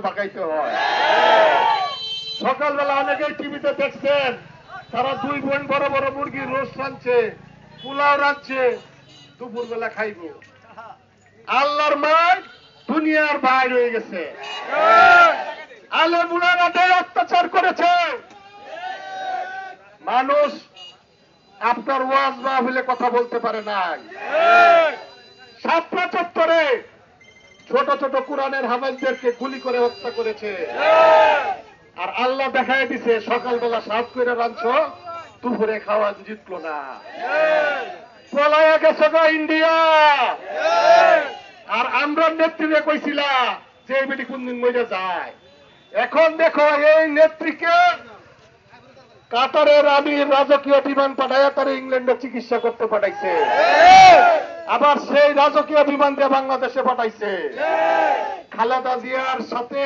বাঁকাইতে হয়। সকালবেলা অনেকেই টিভিতে দেখছেন, তারা দুই বোন বড় বড় মুরগির রোস্ট রাঁধছে, পোলাও রাঁধছে, দুপুরবেলা খাইব। আল্লাহর মায় দুনিয়ার বাইরে হয়ে গেছে। আলে মুলারাদের অত্যাচার করেছে। মানুষ আপনার ওয়াজ না হলে কথা বলতে পারে নাই। শাপলা চত্বরে ছোট ছোট কোরআনের হাফেজদেরকে গুলি করে হত্যা করেছে। আর আল্লাহ দেখায় দিছে সকালবেলা সাত করে রাঁধছ, দুপুরে খাওয়া জিতলো না। পলায়া গেছে গো ইন্ডিয়া। আর আমরা নেত্রীরে কইছিলা যে এই বেটি কোনদিন মরে যায়। এখন দেখো এই নেত্রীকে কাতারের আমির রাজকীয় বিমান পাঠাইয়া তারা ইংল্যান্ডে চিকিৎসা করতে পাঠাইছে। আবার সেই রাজকীয় বিমান দিয়ে বাংলাদেশে পাঠাইছে। খালেদা জিয়ার সাথে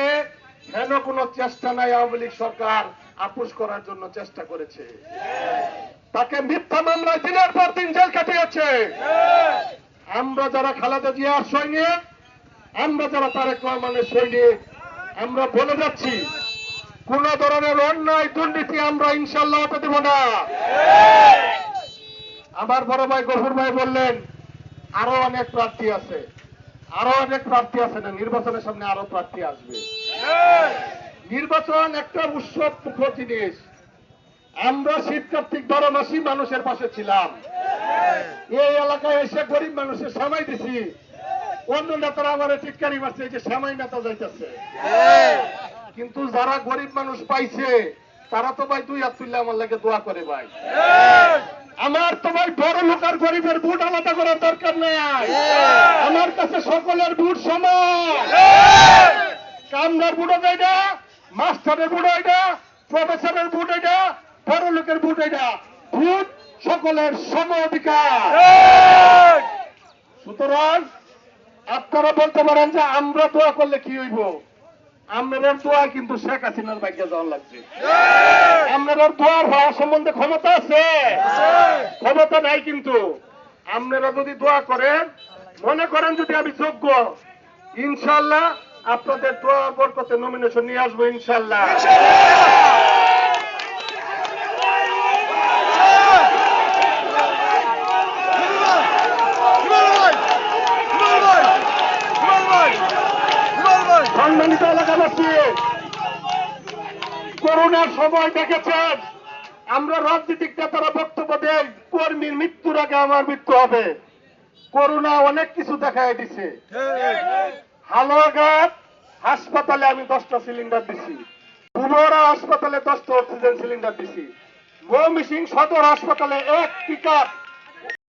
কেন কোনো চেষ্টা নাই আওয়ামী লীগ সরকার আপোষ করার জন্য চেষ্টা করেছে। তাকে মিথ্যা মামলায় দিনের পর দিন জেল কাটিয়েছে। আমরা যারা খালেদা জিয়ার সৈনিক, আমরা যারা তারেক রহমানের সৈনিক, আমরা বলে যাচ্ছি কোন ধরনের অন্যায় দুর্নীতি আমরা ইনশাল্লাহ হতে দেব না। আমার বড় ভাই গফুর ভাই বললেন আরো অনেক প্রার্থী আছে, আরো অনেক প্রার্থী আছে না, নির্বাচনের সামনে আরো প্রার্থী আসবে। নির্বাচন একটা উৎসব মুখর জিনিস। আমরা শীত কার্তিক 12 মাসই মানুষের পাশে ছিলাম। এই এলাকায় এসে গরিব মানুষের সামাই দিছি। অন্য নেতারা আমার টিটকারি মারছে যে সামাই নেতা যাইতেছে। কিন্তু যারা গরিব মানুষ পাইছে তারা তো ভাই 2 হাত তুললে আমার লাগে দোয়া করে ভাই। আমার তো ভাই বড় লোক আর গরিবের ভোট আলাদা করার দরকার নেই। আমার কাছে সকলের ভোট সমান। কামদার ভোট এটা, মাস্টারের ভোট এটা, প্রফেসরের ভোট এটা, বড় লোকের ভোট এটা। ভোট সকলের সম অধিকার। সুতরাং আপনারা বলতে পারেন যে আমরা দোয়া করলে কি হইব। আপনাদের দোয়া কিন্তু শেখ হাসিনার ভাগ্যে যাওয়ার লাগছে। আপনাদের দোয়ার হওয়া সম্বন্ধে ক্ষমতা আছে? ক্ষমতা নাই। কিন্তু আপনারা যদি দোয়া করেন, মনে করেন যদি আমি যোগ্য, ইনশাল্লাহ আপনাদের দোয়ার বরকতে নমিনেশন নিয়ে আসবো ইনশাল্লাহ। সম্মানিত এলাকাবাসী, করোনার সময় দেখেছেন আমরা রাজনৈতিক নেতারা বক্তব্য দেন কর্মীর মৃত্যুর আগে আমার মৃত্যু হবে। করোনা অনেক কিছু দেখায় দিছে। হালুয়াঘাট হাসপাতালে আমি 10টা সিলিন্ডার দিছি, ডুমুরিয়া হাসপাতালে 10টা অক্সিজেন সিলিন্ডার দিছি, ময়মনসিংহ সদর হাসপাতালে 1 পিকআপ